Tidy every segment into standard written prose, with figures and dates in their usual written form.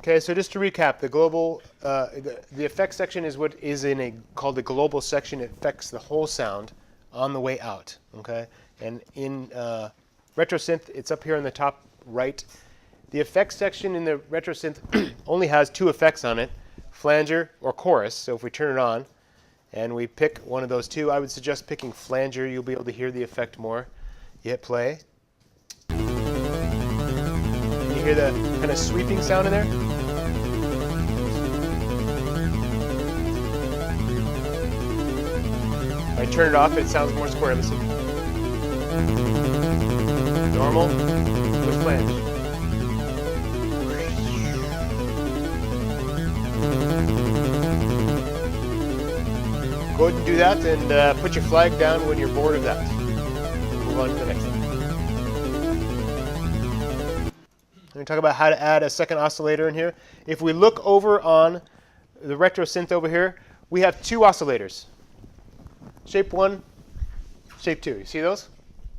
Okay, so just to recap, the global, the effects section is what is called the global section. It affects the whole sound on the way out. Okay, and in RetroSynth, it's up here in the top right. The effects section in the RetroSynth only has two effects on it, flanger or chorus. So if we turn it on and we pick one of those two, I would suggest picking flanger. You'll be able to hear the effect more. You hit play. You hear the kind of sweeping sound in there? If I turn it off, it sounds more square. Listen. Normal with flange. Go ahead and do that, and put your flag down when you're bored of that. Move on to the next one. I'm going to talk about how to add a second oscillator in here. If we look over on the RetroSynth over here, we have two oscillators. Shape 1, shape 2. You see those?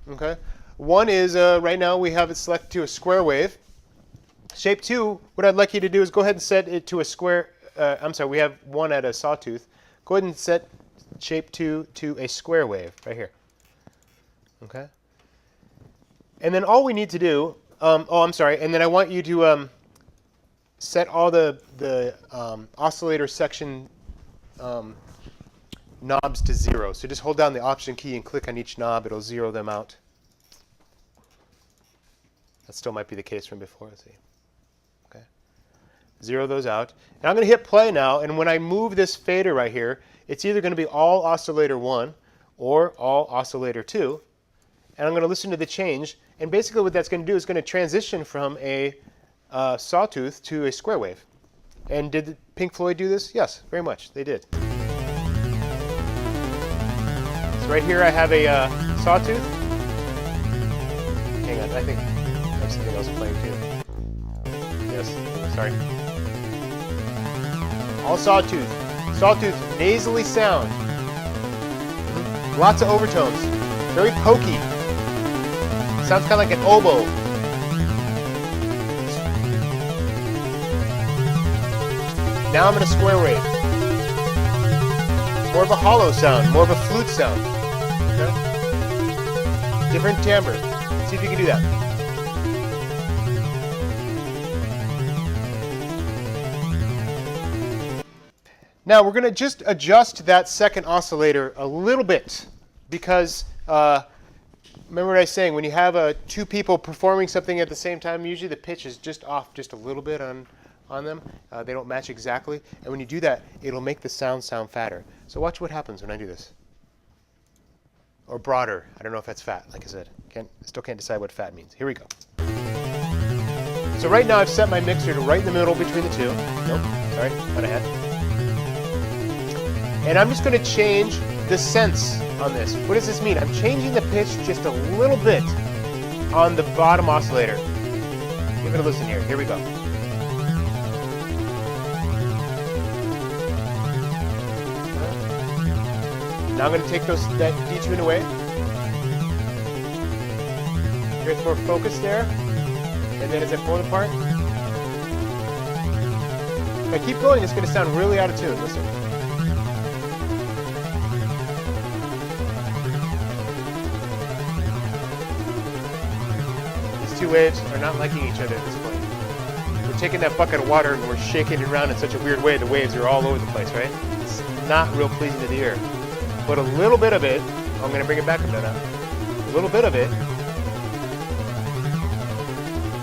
Okay. One is, right now, we have it select to a square wave. Shape 2, what I'd like you to do is go ahead and set it to a square. I'm sorry, we have one at a sawtooth. Go ahead and set shape 2 to a square wave right here. Okay. And then all we need to do, I'm sorry, and then I want you to set all the oscillator section knobs to 0. So just hold down the Option key and click on each knob. It'll zero them out. That still might be the case from before. Let's see. Okay. Zero those out. And I'm going to hit play now. And when I move this fader right here, it's either going to be all oscillator 1 or all oscillator 2. And I'm going to listen to the change. And basically what that's going to do is going to transition from a sawtooth to a square wave. And did Pink Floyd do this? Yes, very much. They did. So right here I have a sawtooth. Hang on, I think there's something else playing too. Yes, sorry. All sawtooth. Sawtooth, nasally sound. Lots of overtones. Very pokey. Sounds kind of like an oboe. Now I'm in a square wave. More of a hollow sound, more of a flute sound. Okay? Different timbre. See if you can do that. Now we're going to just adjust that second oscillator a little bit because remember what I was saying, when you have two people performing something at the same time, usually the pitch is just off just a little bit on them. They don't match exactly. And when you do that, it'll make the sound fatter. So watch what happens when I do this. Or broader. I don't know if that's fat, like I said. Still can't decide what fat means. Here we go. So right now I've set my mixer to right in the middle between the two. Nope, sorry, went ahead. And I'm just going to change the sense on this. What does this mean? I'm changing the pitch just a little bit on the bottom oscillator. Give it a listen here. Here we go. Now I'm going to take that detune away. Here it's more focused there. And then as I pull it apart, if I keep going, it's going to sound really out of tune. Listen. These two waves are not liking each other at this point. We're taking that bucket of water and we're shaking it around in such a weird way. The waves are all over the place, right? It's not real pleasing to the ear. But a little bit of it, I'm going to bring it back a bit up. A little bit of it,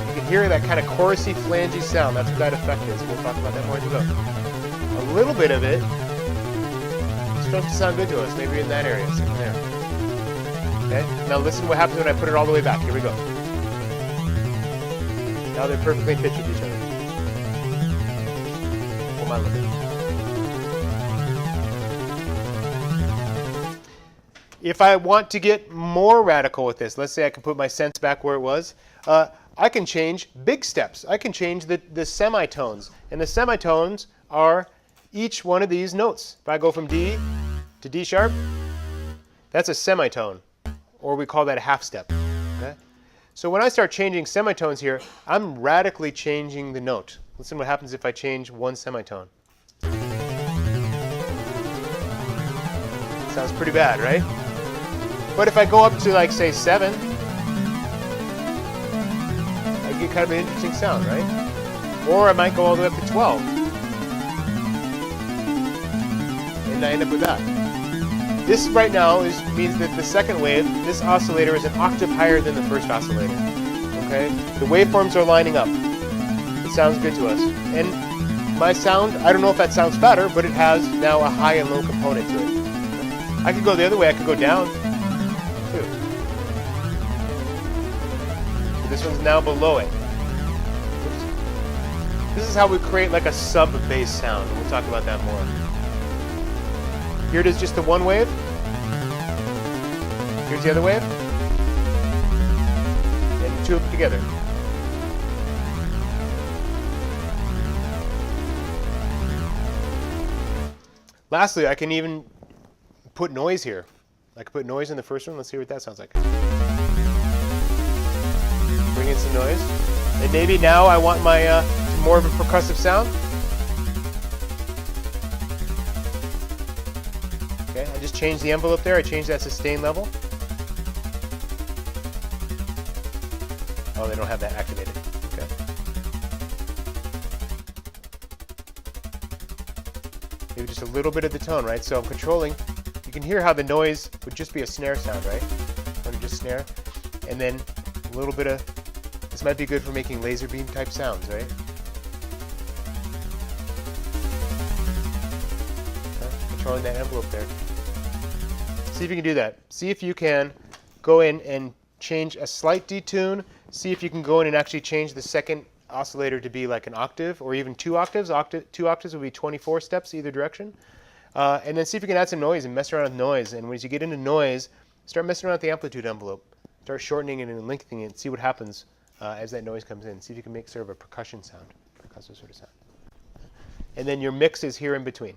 you can hear that kind of chorusy, flangy sound. That's what that effect is. We'll talk about that more as we go. A little bit of it starts to sound good to us, maybe in that area, something there. Okay? Now listen what happens when I put it all the way back. Here we go. Now they're perfectly in pitch with each other. Pull my lip in. If I want to get more radical with this, let's say I can put my sense back where it was, I can change big steps. I can change the semitones. And the semitones are each one of these notes. If I go from D to D sharp, that's a semitone, or we call that a half step. Okay? So when I start changing semitones here, I'm radically changing the note. Listen what happens if I change one semitone. Sounds pretty bad, right? But if I go up to, like, say 7, I get kind of an interesting sound, right? Or I might go all the way up to 12. And I end up with that. This right now means that the second wave, this oscillator is an octave higher than the first oscillator. Okay? The waveforms are lining up. It sounds good to us. And my sound, I don't know if that sounds fatter, but it has now a high and low component to it. I could go the other way, I could go down, too. So this one's now below it. This is how we create like a sub-bass sound, and we'll talk about that more. Here it is, just the one wave. Here's the other wave. And the two of them together. Lastly, I can even put noise here. I can put noise in the first one. Let's see what that sounds like. Bring in some noise. And maybe now I want my more of a percussive sound. Okay, I just changed the envelope there. I changed that sustain level. Oh, they don't have that activated. Okay. Maybe just a little bit of the tone, right? So I'm controlling. You can hear how the noise would just be a snare sound, right? Just snare. And then a little bit of, this might be good for making laser beam type sounds, right? Controlling that envelope there. See if you can do that. See if you can go in and change a slight detune. See if you can go in and actually change the second oscillator to be like an octave or even 2 octaves. 2 octaves would be 24 steps either direction. And then see if you can add some noise and mess around with noise. And as you get into noise, start messing around with the amplitude envelope. Start shortening it and lengthening it and see what happens as that noise comes in. See if you can make sort of a percussion sound, percussive sort of sound. And then your mix is here in between.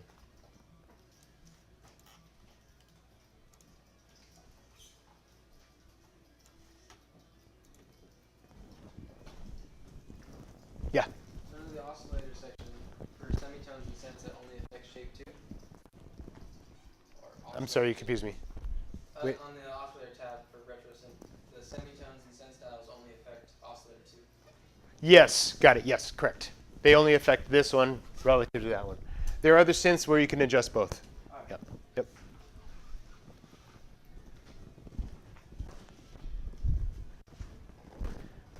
Yeah. Under the oscillator section, for semitones and cents, that only affects shape 2? I'm sorry, you confused me. Wait. On the oscillator tab for retro synth, the semitones and cent styles only affect oscillator 2. Yes, got it. Yes, correct. They only affect this one relative to that one. There are other synths where you can adjust both. Right. Yep. Yep.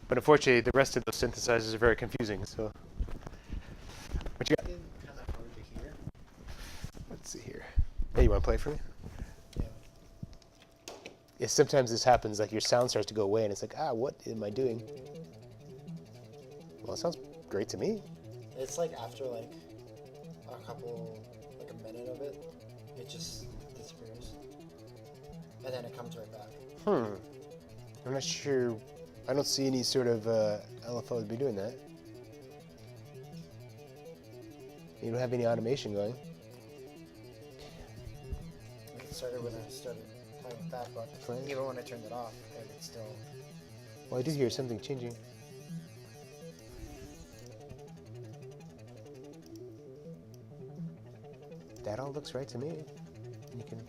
But unfortunately, the rest of those synthesizers are very confusing. So, what you got? Kind of hard to hear. Let's see here. Hey, you want to play it for me? Yeah. Yeah. Sometimes this happens. Like your sound starts to go away, and it's like, what am I doing? Well, it sounds great to me. It's like after like a couple, like a minute of it, it just disappears, and then it comes right back. I'm not sure. I don't see any sort of LFO to be doing that. You don't have any automation going. It started when I started playing with that, but even when I turned it off, it still. Well, I do hear something changing. That all looks right to me. You can,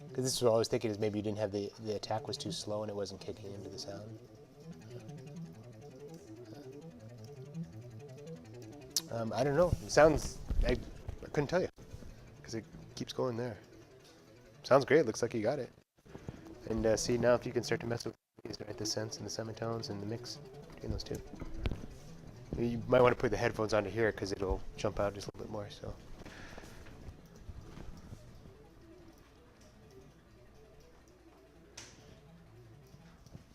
because this is what I was thinking is maybe you didn't have the attack was too slow and it wasn't kicking into the sound. I don't know. It sounds, I couldn't tell you because it keeps going there. Sounds great. Looks like you got it. And see now if you can start to mess with these, right? The cents and the semitones and the mix between those two. You might want to put the headphones onto here because it'll jump out just a little bit more. So.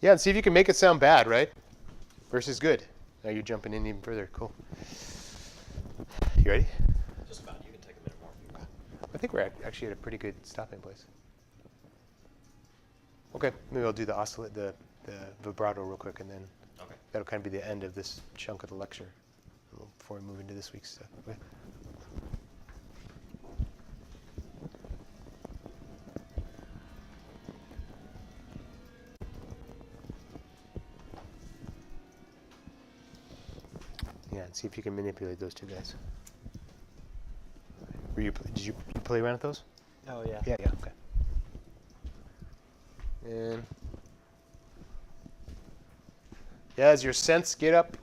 Yeah, and see if you can make it sound bad, right? Versus good. Now you're jumping in even further. Cool. You ready? Just about. You can take a minute more. I think we're actually at a pretty good stopping place. Okay, maybe I'll do the vibrato real quick, and then that'll kind of be the end of this chunk of the lecture before we move into this week's stuff. Okay. and see if you can manipulate those two guys. Did you play around with those? Oh yeah. Yeah, okay. And yeah, as your cents get up,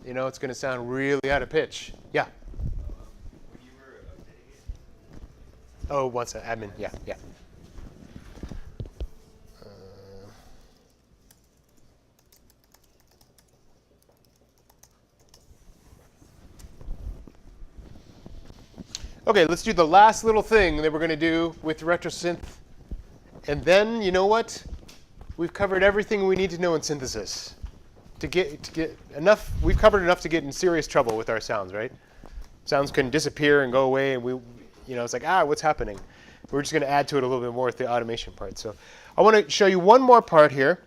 you know it's going to sound really out of pitch. Yeah. When you were updating it, Oh, once admin. Yeah. Okay, let's do the last little thing that we're going to do with RetroSynth. And then, you know what? We've covered everything we need to know in synthesis. To get enough, we've covered enough to get in serious trouble with our sounds, right? Sounds can disappear and go away, and it's like, what's happening? We're just going to add to it a little bit more with the automation part. So I want to show you one more part here.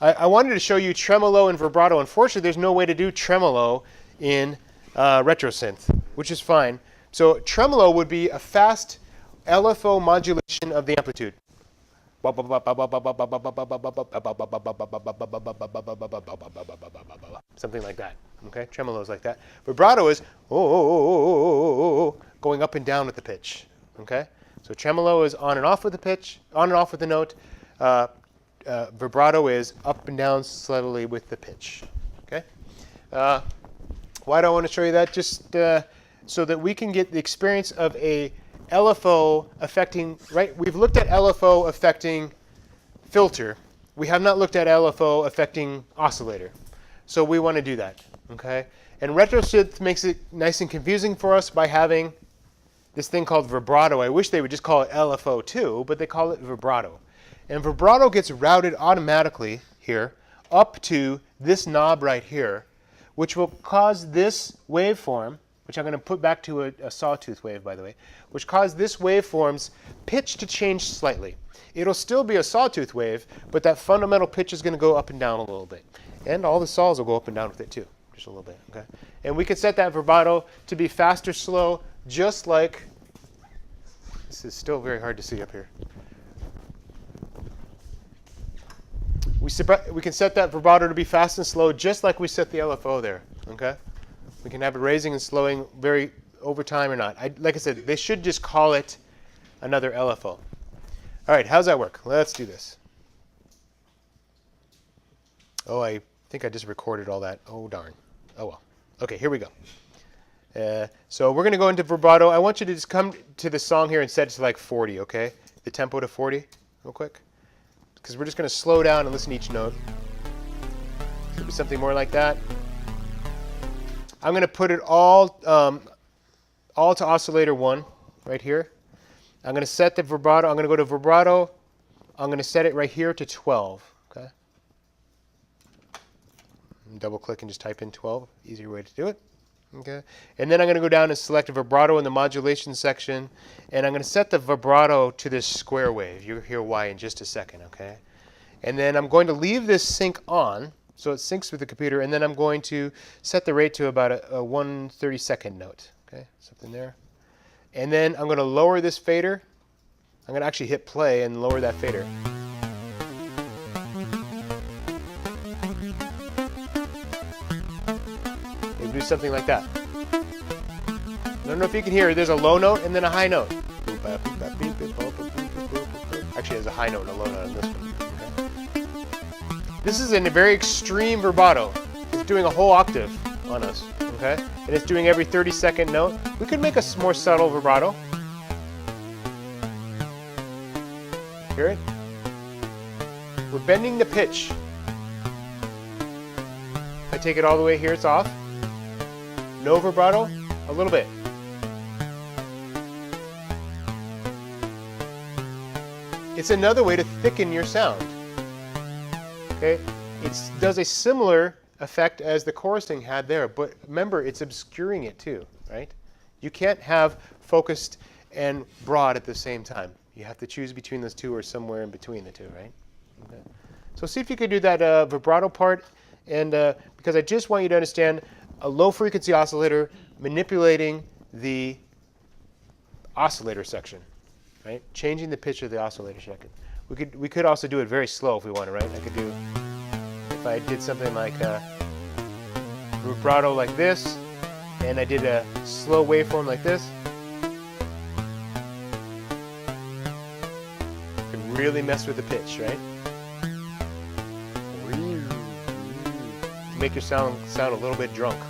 I wanted to show you tremolo and vibrato. Unfortunately, there's no way to do tremolo in RetroSynth, which is fine. So tremolo would be a fast LFO modulation of the amplitude. Something like that. Okay, tremolo is like that. Vibrato is going up and down with the pitch. Okay, so tremolo is on and off with the pitch, on and off with the note. Vibrato is up and down subtly with the pitch. Okay. Why do I want to show you that? Just so that we can get the experience of a LFO affecting, right? We've looked at LFO affecting filter. We have not looked at LFO affecting oscillator. So we want to do that, okay? And RetroSynth makes it nice and confusing for us by having this thing called vibrato. I wish they would just call it LFO too, but they call it vibrato. And vibrato gets routed automatically here up to this knob right here, which will cause this waveform, which I'm going to put back to a sawtooth wave, by the way, which cause this waveform's pitch to change slightly. It'll still be a sawtooth wave, but that fundamental pitch is going to go up and down a little bit. And all the saws will go up and down with it too, just a little bit. Okay. And we can set that vibrato to be fast or slow, just like, this is still very hard to see up here. We can set that vibrato to be fast and slow, just like we set the LFO there. Okay. We can have it raising and slowing very over time or not. Like I said, they should just call it another LFO. All right, how's that work? Let's do this. Oh, I think I just recorded all that. Oh, darn. Oh, well. Okay, here we go. So we're going to go into vibrato. I want you to just come to the song here and set it to like 40, okay? The tempo to 40 real quick. Because we're just going to slow down and listen to each note. Could be something more like that. I'm going to put it all to oscillator 1 right here. I'm going to set the vibrato. I'm going to go to vibrato. I'm going to set it right here to 12. Okay. Double click and just type in 12. Easier way to do it. Okay. And then I'm going to go down and select vibrato in the modulation section. And I'm going to set the vibrato to this square wave. You'll hear why in just a second. Okay. And then I'm going to leave this sync on, so it syncs with the computer, and then I'm going to set the rate to about a 1/32 note. Okay, something there. And then I'm going to lower this fader. I'm going to actually hit play and lower that fader. Maybe do something like that. I don't know if you can hear, there's a low note and then a high note. Actually, there's a high note and a low note on this one. This is in a very extreme vibrato. It's doing a whole octave on us, okay? And it's doing every 32nd note. We could make a more subtle vibrato. Hear it? We're bending the pitch. If I take it all the way here, it's off. No vibrato, a little bit. It's another way to thicken your sound. Okay, it does a similar effect as the chorusing had there, but remember, it's obscuring it too, right? You can't have focused and broad at the same time. You have to choose between those two or somewhere in between the two, right? Okay. So see if you can do that vibrato part, and because I just want you to understand a low frequency oscillator manipulating the oscillator section, right? Changing the pitch of the oscillator section. We could also do it very slow if we wanted, right? I could do, if I did something like vibrato like this, and I did a slow waveform like this, you can really mess with the pitch, right? To make your sound a little bit drunk.